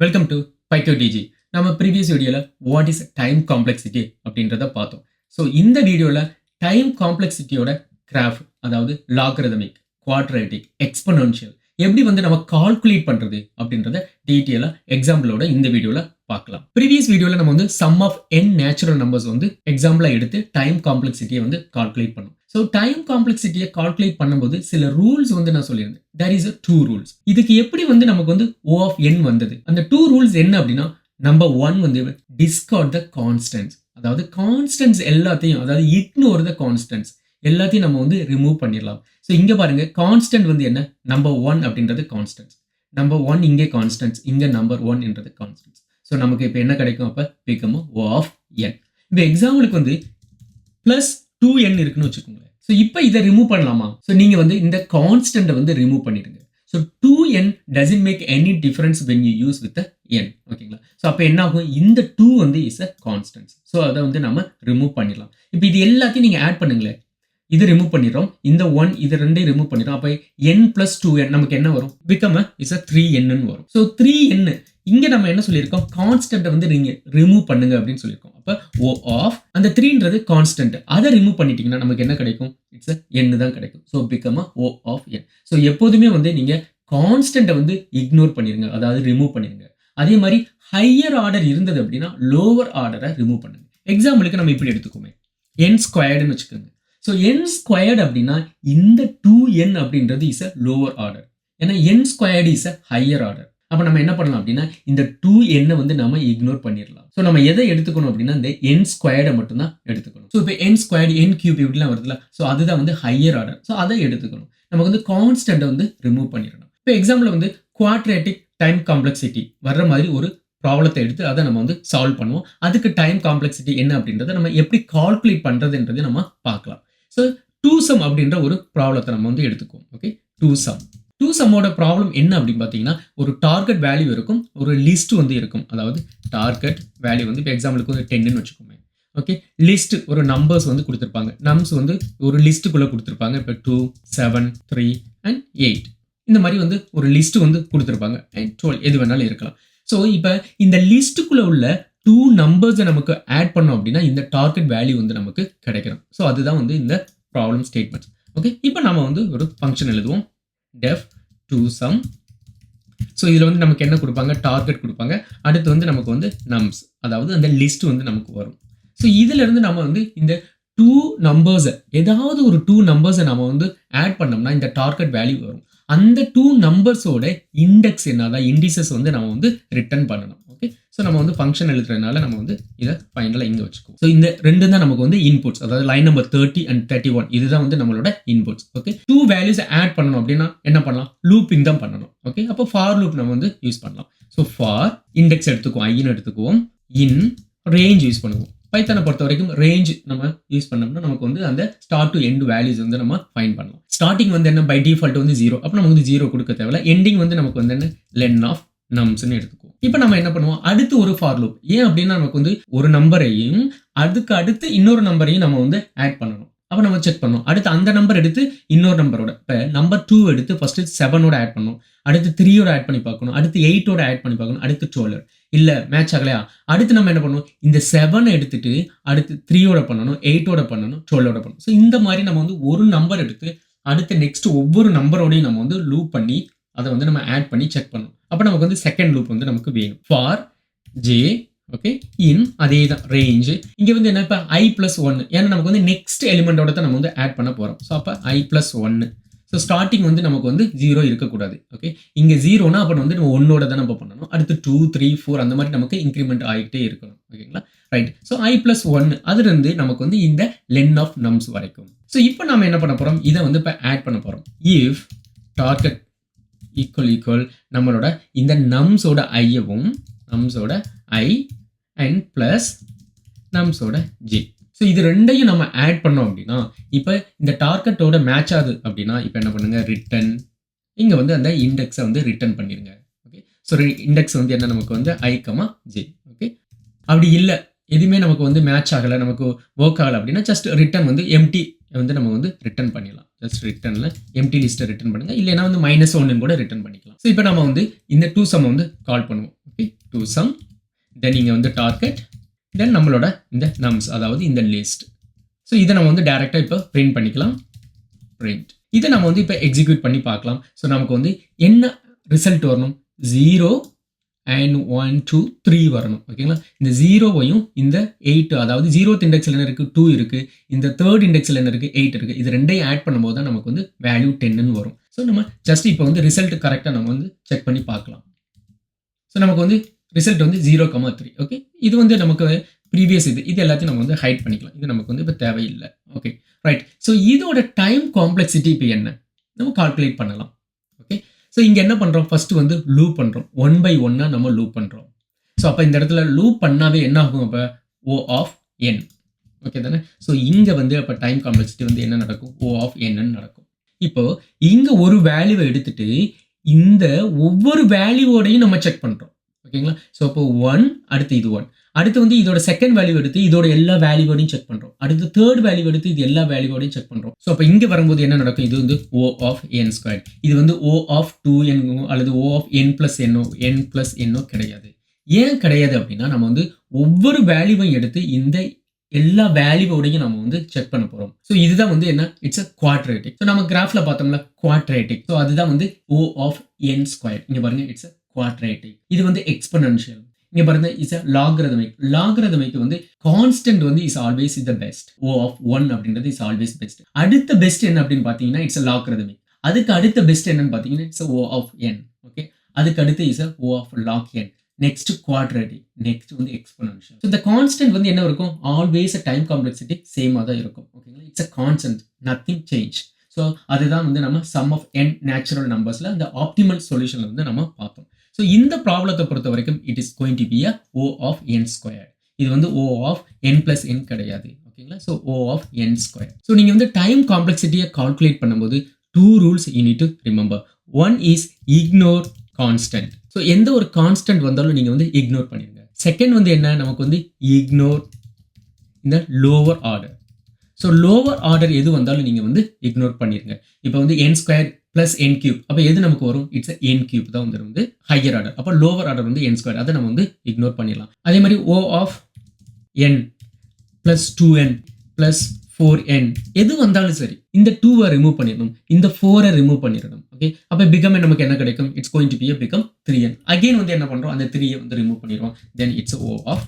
Welcome to PyToDG. நம்ம previous வீடியோவில் what is time complexity அப்படின்றத பார்த்தோம். ஸோ இந்த வீடியோவில் டைம் காம்ப்ளெக்சிட்டியோட கிராஃப், அதாவது லாகரிதமிக், குவாட்ரேட்டிக், எக்ஸ்பொனென்ஷியல் எப்படி நம்ம கால்குலேட் பண்ணுறது அப்படின்றத டீட்டெயிலாக எக்ஸாம்பிளோட இந்த வீடியோவில் பார்க்கலாம். ப்ரீவியஸ் வீடியோவில் நம்ம sum of n natural numbers எக்ஸாம்பிளாக எடுத்து டைம் காம்ப்ளெக்சிட்டியை கால்குலேட் பண்ணோம். ஸோ டைம் காம்ப்ளெக்சிட்டியை கால்குலேட் பண்ணும்போது சில ரூல்ஸ் நான் சொல்லியிருந்தேன். There is 2 rules. இதுக்கு எப்படி நமக்கு O of n வந்தது? அந்த 2 ரூல்ஸ் என்ன அப்படின்னா, நம்பர் 1 டிஸ்கார்ட் த கான்ஸ்டன்ட்ஸ், அதாவது கான்ஸ்டன்ட்ஸ் எல்லாத்தையும், அதாவது இக்னோர் த கான்ஸ்டன்ட்ஸ் எல்லாத்தையும் நம்ம ரிமூவ் பண்ணிடலாம். ஸோ இங்க பாருங்க, கான்ஸ்டன்ட் என்ன, நம்பர் 1 அப்படின்றது கான்ஸ்டன்ட்ஸ். நம்பர் 1 இங்கே கான்ஸ்டன்ட்ஸ், இங்க நம்பர் 1 என்றது கான்ஸ்டன்ட்ஸ். ஸோ நமக்கு இப்போ என்ன கிடைக்கும்? அப்போ பிகம் O of n. இப்போ எக்ஸாம்பிளுக்கு பிளஸ் 2n இருக்குன்னு வச்சுக்கோங்க. ஸோ இப்போ இதை ரிமூவ் பண்ணலாமா? ஸோ நீங்க இந்த கான்ஸ்டன்ட்டை ரிமூவ் பண்ணிடுங்க. So 2n doesn't make any difference when you use with the n. ஓகேங்களா? ஸோ அப்போ என்ன ஆகும்? இந்த 2 இஸ் அ கான்ஸ்டன்ட். ஸோ அதை நம்ம ரிமூவ் பண்ணிடலாம். இப்போ இது எல்லாத்தையும் நீங்க ஆட் பண்ணுங்களேன். இது ரிமூவ் பண்ணிடுறோம், இந்த 1 இது ரெண்டையும் ரிமூவ் பண்ணிடுறோம். அப்போ n plus 2n நமக்கு என்ன வரும்? பிகம் இஸ் அ 3n வரும். ஸோ 3n இங்க நம்ம என்ன சொல்லியிருக்கோம்? கான்ஸ்டன்ட்டை நீங்க ரிமூவ் பண்ணுங்க அப்படின்னு சொல்லியிருக்கோம். அப்போ O of அந்த 3ன்றது கான்ஸ்டன்ட், அதை ரிமூவ் பண்ணிட்டீங்கன்னா நமக்கு என்ன கிடைக்கும்? இட்ஸ் n தான் கிடைக்கும். So become O of n. So எப்போதுமே நீங்க கான்ஸ்டன்ட்டை இக்னோர் பண்ணிருங்க, அதாவது ரிமூவ் பண்ணிருங்க. அதே மாதிரி ஹையர் ஆர்டர் இருந்தது அப்படின்னா லோவர் ஆர்டரை ரிமூவ் பண்ணுங்க. எக்ஸாம்பிளுக்கு நம்ம இப்படி எடுத்துக்கோமே, n ஸ்கொயர்டுன்னு வச்சுக்கோங்க. ஸோ n ஸ்கொயர்டு அப்படின்னா இந்த 2n அப்படின்றது இஸ் அ லோவர் ஆர்டர், ஏன்னா n squared is a higher order. அப்போ நம்ம என்ன பண்ணலாம் அப்படின்னா, இந்த 2n நம்ம இக்னோர் பண்ணிடலாம். ஸோ நம்ம எதை எடுத்துக்கணும் அப்படின்னா, இந்த n ஸ்கொயர்டை மட்டும்தான் எடுத்துக்கணும். ஸோ இப்போ n ஸ்கொயர்டு, n கியூப் இப்படிலாம் வருதுல, ஸோ அதுதான் ஹையர் ஆர்டர். ஸோ அதை எடுத்துக்கணும். நமக்கு கான்ஸ்டன்ட்டை ரிமூவ் பண்ணிடணும். இப்போ எக்ஸாம்பிள் குவாட்ரேட்டிக் டைம் காம்ப்ளெக்சிட்டி வர்ற மாதிரி ஒரு ப்ராப்ளத்தை எடுத்து அதை நம்ம சால்வ் பண்ணுவோம். அதுக்கு டைம் காம்ப்ளெக்சிட்டி என்ன அப்படின்றத நம்ம எப்படி கால்குலேட் பண்றதுன்றதை நம்ம பார்க்கலாம். ஸோ 2 sum அப்படின்ற ஒரு ப்ராப்ளத்தை நம்ம எடுத்துக்குவோம். Okay, 2 sum. 2 sumோட ப்ராப்ளம் என்ன அப்படின்னு பார்த்தீங்கன்னா, ஒரு டார்கெட் வேல்யூ இருக்கும், ஒரு லிஸ்ட் இருக்கும். அதாவது டார்கெட் வேல்யூ இப்போ எக்ஸாம்பிளுக்கு 10ன்னு வச்சுக்கோங்க. ஓகே, லிஸ்ட் ஒரு நம்பர்ஸ் கொடுத்துருப்பாங்க. நம்ஸ் ஒரு லிஸ்ட்டுக்குள்ளே கொடுத்துருப்பாங்க. இப்போ 2, 7, 3 and 8 இந்த மாதிரி ஒரு லிஸ்ட் கொடுத்துருப்பாங்க. and 12 எது வேணாலும் இருக்கலாம். ஸோ இப்போ இந்த லிஸ்ட்டுக்குள்ளே உள்ள 2 நம்பர்ஸை நமக்கு ஆட் பண்ணோம் அப்படின்னா இந்த டார்கெட் வேல்யூ நமக்கு கிடைக்கணும். ஸோ அதுதான் இந்த ப்ராப்ளம் ஸ்டேட்மெண்ட்ஸ். ஓகே, இப்போ நம்ம ஒரு ஃபங்க்ஷன் எழுதுவோம், def 2 sum. ஸோ இதில் நமக்கு என்ன கொடுப்பாங்க? டார்கெட் கொடுப்பாங்க. அடுத்து நமக்கு நம்ஸ், அதாவது அந்த லிஸ்ட் நமக்கு வரும். ஸோ இதுல இருந்து நம்ம இந்த 2 நம்பர்ஸை, ஏதாவது ஒரு 2 நம்பர்ஸை நம்ம ஆட் பண்ணோம்னா இந்த டார்கெட் வேல்யூ வரும். அந்த 2 நம்பர்ஸோட இண்டெக்ஸ் என்ன, அதாவது இண்டிசஸ் நம்ம ரிட்டர்ன் பண்ணணும். ஓகே, ஸோ நம்ம ஃபங்க்ஷன் எழுதுறதுனால நம்ம இதை ஃபைனலாக இங்கே வச்சுக்குவோம். ஸோ இந்த ரெண்டு தான் நமக்கு இன்புட்ஸ், அதாவது லைன் நம்பர் 30 and 31 இதுதான் நம்மளோட இன்புட்ஸ். ஓகே, 2 வேல்யூஸ் ஆட் பண்ணணும் அப்படின்னா என்ன பண்ணலாம்? லூப்பிங் தான் பண்ணணும். ஓகே, அப்போ ஃபார் லூப் நம்ம யூஸ் பண்ணலாம். ஸோ ஃபார் இண்டெக்ஸ் எடுத்துக்குவோம், ஐன்னு எடுத்துக்குவோம், இன் ரேஞ்ச் யூஸ் பண்ணுவோம். பைத்தானை பொறுத்த வரைக்கும் ரேஞ்ச் நம்ம யூஸ் பண்ணோம்னா நமக்கு அந்த ஸ்டார்ட் டு எண்ட் வேல்யூஸ் நம்ம ஃபைண்ட் பண்ணலாம். ஸ்டார்டிங் என்ன பை டிஃபால்ட் 0, அப்போ நமக்கு 0 கொடுக்க தேவையில்ல. எண்டிங் நமக்கு என்ன லென் ஆஃப் நம்ஸ்ன்னு எடுத்துக்குவோம். இப்போ நம்ம என்ன பண்ணுவோம்? அடுத்து ஒரு ஃபார் லூப். ஏன் அப்படின்னா நமக்கு ஒரு நம்பரையும் அதுக்கு அடுத்து இன்னொரு நம்பரையும் நம்ம ஆட் பண்ணணும். அப்போ நம்ம செக் பண்ணோம். அடுத்து அந்த நம்பர் எடுத்து இன்னொரு நம்பரோட, இப்போ நம்பர் 2 எடுத்து ஃபர்ஸ்ட் 7ஓட ஆட் பண்ணணும், அடுத்து 3ஓட ஆட் பண்ணி பார்க்கணும், அடுத்து 8ஓட ஆட் பண்ணி பார்க்கணும், அடுத்து 12. இல்லை மேட்ச் ஆகலையா? அடுத்து நம்ம என்ன பண்ணுவோம்? இந்த 7 எடுத்துட்டு அடுத்து 3ஓட பண்ணணும், 8ஓட பண்ணணும், 12ஓட பண்ணணும். ஸோ இந்த மாதிரி நம்ம ஒரு நம்பர் எடுத்து அடுத்து நெக்ஸ்ட் ஒவ்வொரு நம்பரோடையும் நம்ம லூப் பண்ணி அதை நம்ம ஆட் பண்ணி செக் பண்ணணும். அப்போ நமக்கு செகண்ட் லூப் நமக்கு வேணும். ஃபார் ஜே, ஓகே, இன் அதே தான் ரேஞ்ச். இங்கே என்ன, இப்போ i+1, ஏன்னா நமக்கு நெக்ஸ்ட் எலிமெண்டோட தான் நம்ம ஆட் பண்ண போகிறோம். ஸோ அப்போ i+1. ஸோ ஸ்டார்டிங் நமக்கு 0 இருக்கக்கூடாது. ஓகே, இங்கே 0னா அப்போ நம்ம 1ஓட தான் நம்ம பண்ணணும். அடுத்து 2, 3, 4 அந்த மாதிரி நமக்கு இன்க்ரிமெண்ட் ஆகிட்டே இருக்கணும். ஓகேங்களா, ரைட். ஸோ i+1 அதுலேருந்து நமக்கு இந்த லென் ஆஃப் நம்ஸ் வரைக்கும். ஸோ இப்போ நம்ம என்ன பண்ண போகிறோம்? இதை இப்போ ஆட் பண்ண போகிறோம். இஃப் டார்கெட் ஈக்குவல் நம்மளோட இந்த நம்ஸோட ஐயவும் நம்ஸோட I and plus நம்ஸோட J. So இது ரெண்டையும் நம்ம ஆட் பண்ணோம் அப்படின்னா இப்போ இந்த டார்கெட்டோட மேட்ச் ஆகுது அப்படின்னா இப்போ என்ன பண்ணுங்க? ரிட்டன். இங்கே அந்த இண்டெக்ஸை ரிட்டர்ன் பண்ணிடுங்க. ஓகே, ஸோ இண்டெக்ஸ் என்ன நமக்கு i, j. ஓகே, அப்படி இல்லை எதுவுமே நமக்கு மேட்ச் ஆகலை, நமக்கு ஒர்க் ஆகலை அப்படின்னா ஜஸ்ட் ரிட்டன் எம்டி நம்ம ரிட்டர்ன் பண்ணிடலாம். ஜஸ்ட் ரிட்டர்னில் எம்டி லிஸ்ட்டை ரிட்டர்ன் பண்ணுங்கள், இல்லைனா வந்து -1 கூட ரிட்டர்ன் பண்ணிக்கலாம். ஸோ இப்போ நம்ம வந்து இந்த டூ சம் வந்து கால் பண்ணுவோம். ஓகே, டூ சம், தென் இங்கே வந்து டார்கெட், தென் நம்மளோட இந்த நம்ஸ், அதாவது இந்த லிஸ்ட். ஸோ இதை நம்ம வந்து டேரெக்டாக இப்போ பிரிண்ட் பண்ணிக்கலாம். பிரிண்ட் இதை நம்ம வந்து இப்போ எக்ஸிக்யூட் பண்ணி பார்க்கலாம். ஸோ நமக்கு வந்து என்ன ரிசல்ட் வரணும், 0 and 1 2 3 வரணும். ஓகேங்களா, இந்த 0வையும் இந்த 8, அதாவது 0th இண்டெக்ஸில் என்ன இருக்குது, 2 இருக்குது, இந்த 3rd இண்டெக்ஸில் என்ன இருக்குது, 8 இருக்குது. இது ரெண்டையும் ஆட் பண்ணும்போது தான் நமக்கு வந்து வேல்யூ 10ன்னு வரும். ஸோ நம்ம ஜஸ்ட் இப்போ வந்து ரிசல்ட் கரெக்டாக நம்ம வந்து செக் பண்ணி பார்க்கலாம். ஸோ நமக்கு வந்து ரிசல்ட் வந்து 0,3. ஓகே, இது வந்து நமக்கு ப்ரீவியஸ் இது எல்லாத்தையும் நம்ம வந்து ஹைட் பண்ணிக்கலாம். இது நமக்கு வந்து இப்போ தேவையில்லை. Okay, right. ஸோ இதோட டைம் காம்ப்ளெக்சிட்டி இப்போ என்ன நம்ம கால்குலேட் பண்ணலாம். ஓகே, ஸோ இங்கே என்ன பண்ணுறோம், ஃபஸ்ட்டு வந்து லூப் பண்ணுறோம். 1 by 1 நம்ம லூப் பண்ணுறோம். ஸோ அப்போ இந்த இடத்துல லூப் பண்ணாவே என்ன ஆகும், அப்போ O of n. ஓகே தானே. ஸோ இங்கே வந்து அப்போ டைம் காம்ப்ளெக்சிட்டி வந்து என்ன நடக்கும், O of n நடக்கும். இப்போ இங்கே ஒரு வேல்யூவை எடுத்துட்டு இந்த ஒவ்வொரு வேல்யூவோடையும் நம்ம செக் பண்ணுறோம். ஓகேங்களா, ஸோ அப்போ 1, அடுத்து இது 1, அடுத்து வந்து இதோட செகண்ட் வேல்யூ எடுத்து இதோட எல்லா வேல்யூவோடையும் செக் பண்ணுறோம், அடுத்து தேர்ட் வேல்யூ எடுத்து இது எல்லா வேல்யூவோடையும் செக் பண்ணுறோம். ஸோ அப்போ இங்கே வரும்போது என்ன நடக்கும், இது வந்து O of n squared, இது வந்து O of 2n அல்லது O of n plus n கிடையாது. ஏன் கிடையாது அப்படின்னா, நம்ம வந்து ஒவ்வொரு வேல்யூவையும் எடுத்து இந்த எல்லா வேல்யூவோடையும் நம்ம வந்து செக் பண்ண போகிறோம். ஸோ இதுதான் வந்து என்ன, இட்ஸ் அ குவாட்ரேட்டிக். ஸோ நம்ம கிராஃபில் பார்த்தோம்ல குவாட்ரேட்டிக், ஸோ அதுதான் வந்து O of n squared. இங்கே பாருங்க, இட்ஸ் அ குவாட்ரேட்டிக். இது வந்து எக்ஸ்பொனென்ஷியல். இங்க பாருங்க, இஸ் அ லாகரிதமிக். லாகரிதமிக் வந்து கான்ஸ்டன்ட் வந்து is always the best. O of 1 அப்படின்றது இஸ் ஆல்வேஸ் பெஸ்ட். அடுத்த பெஸ்ட் என்ன அப்படின்னு பார்த்தீங்கன்னா, இட்ஸ் அ லாகரிதமிக். அதுக்கு அடுத்த பெஸ்ட் என்னன்னு பார்த்தீங்கன்னா, it's O of n. Okay, அதுக்கு அடுத்து is a O of log n. Next quadratic, next வந்து எக்ஸ்பொனென்ஷியல். ஸோ இந்த கான்ஸ்டன்ட் வந்து என்ன இருக்கும், ஆல்வேஸ் டைம் காம்ப்ளெக்சிட்டி சேமாக தான் இருக்கும். ஓகேங்களா, it's a constant, nothing change. So அதுதான் வந்து நம்ம சம் ஆஃப் n நேச்சுரல் நம்பர்ஸில் அந்த ஆப்டிமல் சொல்யூஷன் வந்து நம்ம பார்த்தோம். ஸோ இந்த ப்ராப்ளத்தை பொறுத்த வரைக்கும் it is going to be a O of n squared. இது வந்து O of n plus n கிடையாது. ஓகேங்களா, so O of n squared. So நீங்கள் வந்து டைம் காம்ப்ளெக்சிட்டியை கால்குலேட் பண்ணும்போது 2 rules you need to remember. One is ignore constant. So எந்த ஒரு கான்ஸ்டன்ட் வந்தாலும் நீங்கள் வந்து இக்னோர் பண்ணிடுங்க. செகண்ட் வந்து என்ன, நமக்கு வந்து இக்னோர் இந்த lower order. So lower order எது வந்தாலும் நீங்கள் வந்து இக்னோர் பண்ணிடுங்க. இப்போ வந்து n squared plus n cube, அப்போ எது நமக்கு வரும், இட்ஸ் n cube தான் வந்து ஹையர் ஆர்டர். அப்போ லோவர் ஆர்டர் வந்து n squared, அதை நம்ம வந்து இக்னோர் பண்ணிடலாம். அதே மாதிரி O of n plus 2n plus 4n எது வந்தாலும் சரி, இந்த 2-ஐ ரிமூவ் பண்ணிடணும், இந்த 4-ஐ ரிமூவ் பண்ணிடணும். ஓகே, அப்போ பிகம் நமக்கு என்ன கிடைக்கும், it's going to be a become 3n. Again வந்து என்ன பண்ணுறோம், அந்த 3-ஐ வந்து ரிமூவ் பண்ணிடுவோம், then it's O of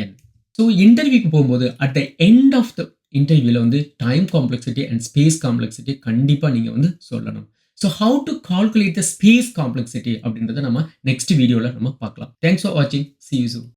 n. So இன்டர்வியூக்கு போகும்போது at the end of the இன்டர்வியூவில் வந்து time complexity and space complexity கண்டிப்பாக நீங்கள் வந்து சொல்லணும். So how to calculate the space complexity அப்படின்றத நம்ம நெக்ஸ்ட் வீடியோவில் நம்ம பார்க்கலாம். தேங்க்ஸ் ஃபார் வாட்சிங். See you soon.